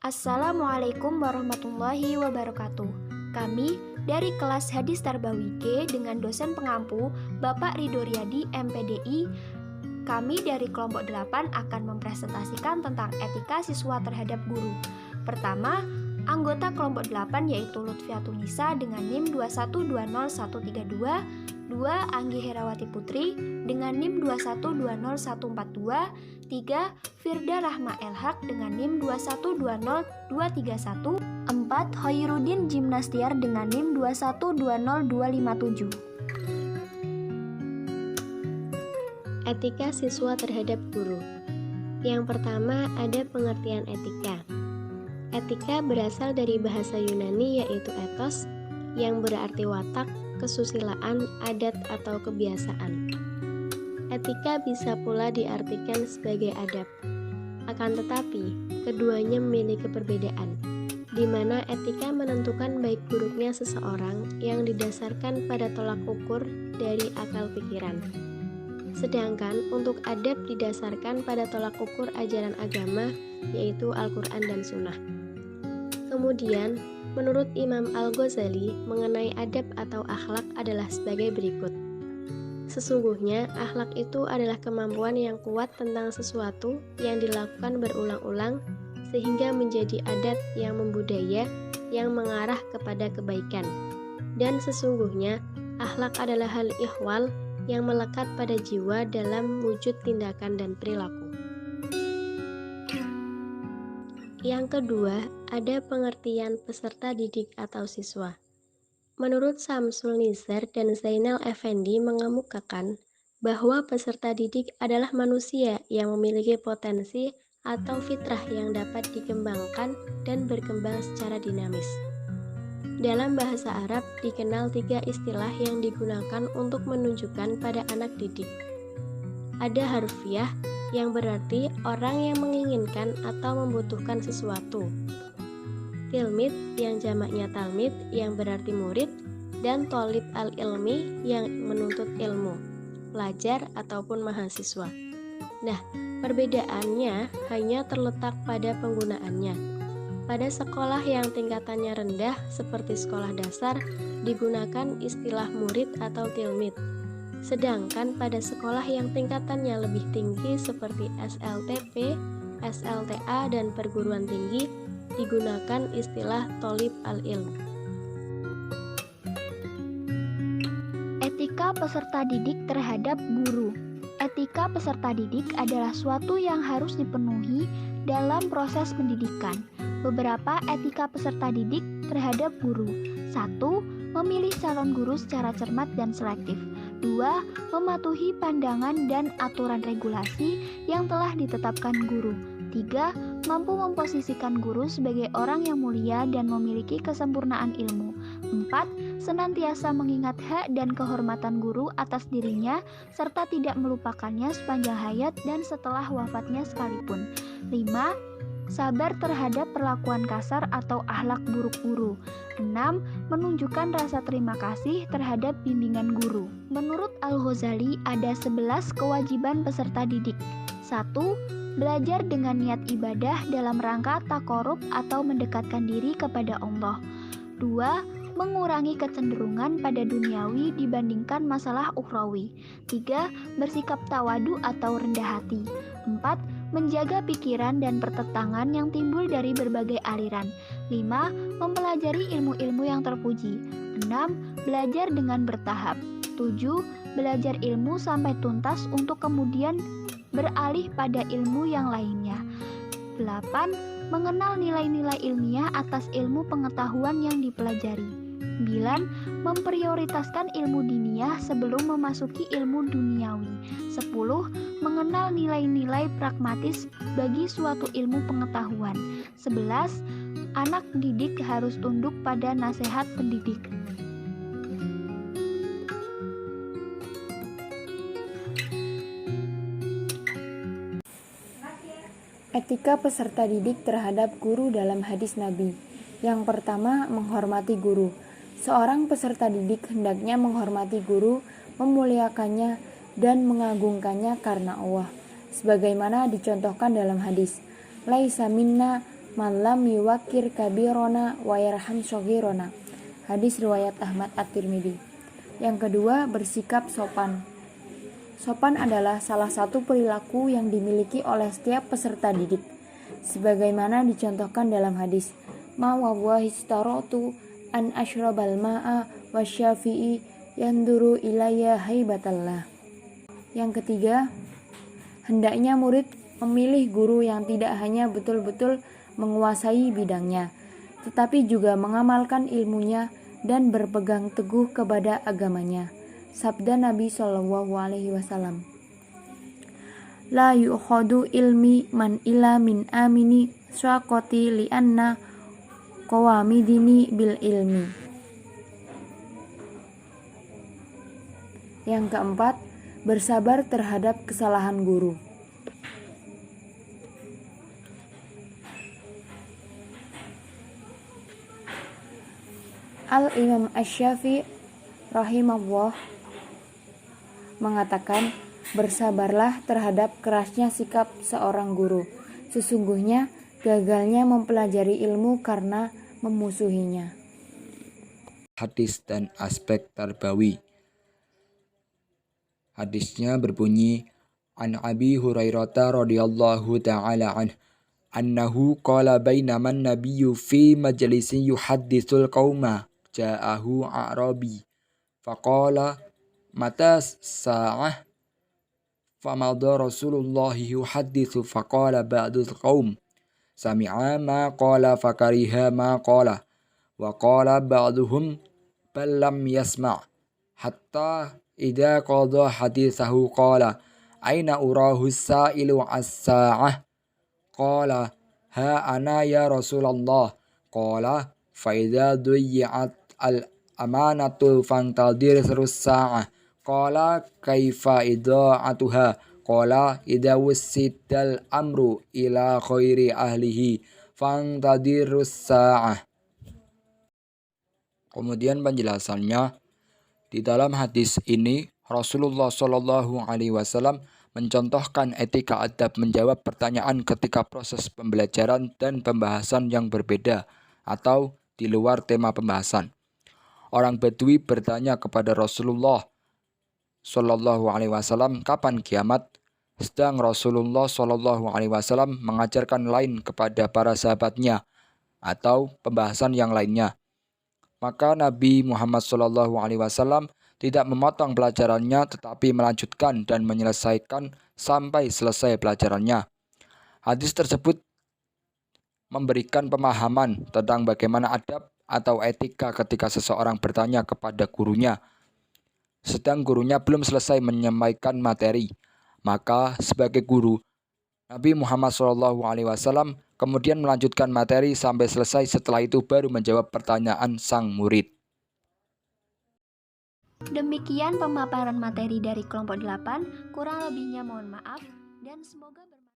Assalamualaikum warahmatullahi wabarakatuh. Kami dari kelas Hadis Tarbawi G dengan dosen pengampu Bapak Ridho Riyadi MPDI. Kami dari kelompok 8 akan mempresentasikan tentang etika siswa terhadap guru. Pertama, anggota kelompok 8 yaitu Lutfiatun Nisa dengan NIM 2120132, 2. Anggi Herawati Putri dengan NIM 2120142, 3. Firda Rahma Elhaq dengan NIM 2120231, 4. Hoirudin Jimnastiar dengan NIM 2120257. Etika siswa terhadap guru. Yang pertama ada pengertian etika. Etika berasal dari bahasa Yunani yaitu ethos yang berarti watak, kesusilaan, adat atau kebiasaan. Etika bisa pula diartikan sebagai adab. Akan tetapi, keduanya memiliki perbedaan, di mana etika menentukan baik buruknya seseorang yang didasarkan pada tolak ukur dari akal pikiran. Sedangkan untuk adab didasarkan pada tolak ukur ajaran agama, yaitu Al-Quran dan Sunnah. Kemudian, menurut Imam Al-Ghazali, mengenai adab atau akhlak adalah sebagai berikut. Sesungguhnya, akhlak itu adalah kemampuan yang kuat tentang sesuatu yang dilakukan berulang-ulang sehingga menjadi adat yang membudaya yang mengarah kepada kebaikan. Dan sesungguhnya, akhlak adalah hal ihwal yang melekat pada jiwa dalam wujud tindakan dan perilaku. Yang kedua, ada pengertian peserta didik atau siswa. Menurut Samsul Nizar dan Zainal Effendi mengemukakan bahwa peserta didik adalah manusia yang memiliki potensi atau fitrah yang dapat dikembangkan dan berkembang secara dinamis. Dalam bahasa Arab dikenal 3 istilah yang digunakan untuk menunjukkan pada anak didik. Ada harfiah yang berarti orang yang menginginkan atau membutuhkan sesuatu. Tilmid yang jamaknya talmid yang berarti murid, dan tolib al-ilmi yang menuntut ilmu, pelajar ataupun mahasiswa. Nah, perbedaannya hanya terletak pada penggunaannya. Pada sekolah yang tingkatannya rendah seperti sekolah dasar digunakan istilah murid atau tilmid. Sedangkan pada sekolah yang tingkatannya lebih tinggi seperti SLTP, SLTA, dan perguruan tinggi digunakan istilah tolib al-ilm. Etika peserta didik terhadap guru. Etika peserta didik adalah suatu yang harus dipenuhi dalam proses pendidikan. Beberapa etika peserta didik terhadap guru. 1. Memilih calon guru secara cermat dan selektif. 2. Mematuhi pandangan dan aturan regulasi yang telah ditetapkan guru. 3. Mampu memposisikan guru sebagai orang yang mulia dan memiliki kesempurnaan ilmu. 4. Senantiasa mengingat hak dan kehormatan guru atas dirinya serta tidak melupakannya sepanjang hayat dan setelah wafatnya sekalipun. 5. Sabar terhadap perlakuan kasar atau akhlak buruk guru. 6. Menunjukkan rasa terima kasih terhadap bimbingan guru. Menurut Al-Ghazali ada 11 kewajiban peserta didik. 1. Belajar dengan niat ibadah dalam rangka takorup atau mendekatkan diri kepada Allah. 2. Mengurangi kecenderungan pada duniawi dibandingkan masalah ukhrawi. 3. Bersikap tawadu atau rendah hati. 4. Menjaga pikiran dan pertentangan yang timbul dari berbagai aliran. 5. Mempelajari ilmu-ilmu yang terpuji. 6. Belajar dengan bertahap. 7. Belajar ilmu sampai tuntas untuk kemudian beralih pada ilmu yang lainnya. 8. Mengenal nilai-nilai ilmiah atas ilmu pengetahuan yang dipelajari. 9. Memprioritaskan ilmu diniyah sebelum memasuki ilmu duniawi. 10. Mengenal nilai-nilai pragmatis bagi suatu ilmu pengetahuan. 11. Anak didik harus tunduk pada nasihat pendidik. Etika peserta didik terhadap guru dalam hadis Nabi. Yang pertama, menghormati guru. Seorang peserta didik hendaknya menghormati guru, memuliakannya, dan mengagungkannya karena Allah. Sebagaimana dicontohkan dalam hadis, Laisa minna malam yuwakir kabirona wa yarham shoghirona. Hadis riwayat Ahmad At-Tirmidzi. Yang kedua, bersikap sopan. Sopan adalah salah satu perilaku yang dimiliki oleh setiap peserta didik, sebagaimana dicontohkan dalam hadis, ma wallahi starotu an ashrabal ma'a wasyafi'i yanduru ilayya haibatallah. Yang ketiga, hendaknya murid memilih guru yang tidak hanya betul-betul menguasai bidangnya, tetapi juga mengamalkan ilmunya dan berpegang teguh kepada agamanya. Sabda Nabi SAW, la yu'khadu ilmi man ila min amini syaqati li'anna qawamidini bil ilmi. Yang keempat, bersabar terhadap kesalahan guru. Al-Imam Asy-Syafi'i rahimahullah mengatakan, bersabarlah terhadap kerasnya sikap seorang guru. Sesungguhnya gagalnya mempelajari ilmu karena memusuhinya. Hadis dan aspek tarbawi. Hadisnya berbunyi, An Abi Hurairah radhiyallahu ta'ala annahu qala bainaman nabiyyu fi majlisin yuhadditsul qauma ja'ahu a'rabi faqala mata sa'ah famadha Rasulullah yuhadditsu faqala ba'dul qaum sami'a ma qala fakariha ma qala wa qala ba'duhum bal lam yasma' hatta idza qada hadithahu qala aina urahu sa'ilu as-sa'ah qala ha ana ya Rasulullah qala fa idza duyyat al-amanatu fantadir sa'ah qala kaifa idha'atuha qala idza wusidal amru ila khairi ahlihi fantadirus sa'ah. Kemudian penjelasannya, di dalam hadis ini Rasulullah Shallallahu Alaihi Wasallam mencontohkan etika adab menjawab pertanyaan ketika proses pembelajaran dan pembahasan yang berbeda atau di luar tema pembahasan. Orang Badui bertanya kepada Rasulullah Shallallahu Alaihi Wasallam kapan kiamat, sedang Rasulullah Shallallahu Alaihi Wasallam mengajarkan lain kepada para sahabatnya atau pembahasan yang lainnya. Maka Nabi Muhammad Shallallahu Alaihi Wasallam tidak memotong pelajarannya, tetapi melanjutkan dan menyelesaikan sampai selesai pelajarannya. Hadis tersebut memberikan pemahaman tentang bagaimana adab atau etika ketika seseorang bertanya kepada gurunya, sedang gurunya belum selesai menyampaikan materi. Maka sebagai guru, Nabi Muhammad SAW kemudian melanjutkan materi sampai selesai, setelah itu baru menjawab pertanyaan sang murid. Demikian pemaparan materi dari kelompok 8, kurang lebihnya mohon maaf dan semoga bermanfaat.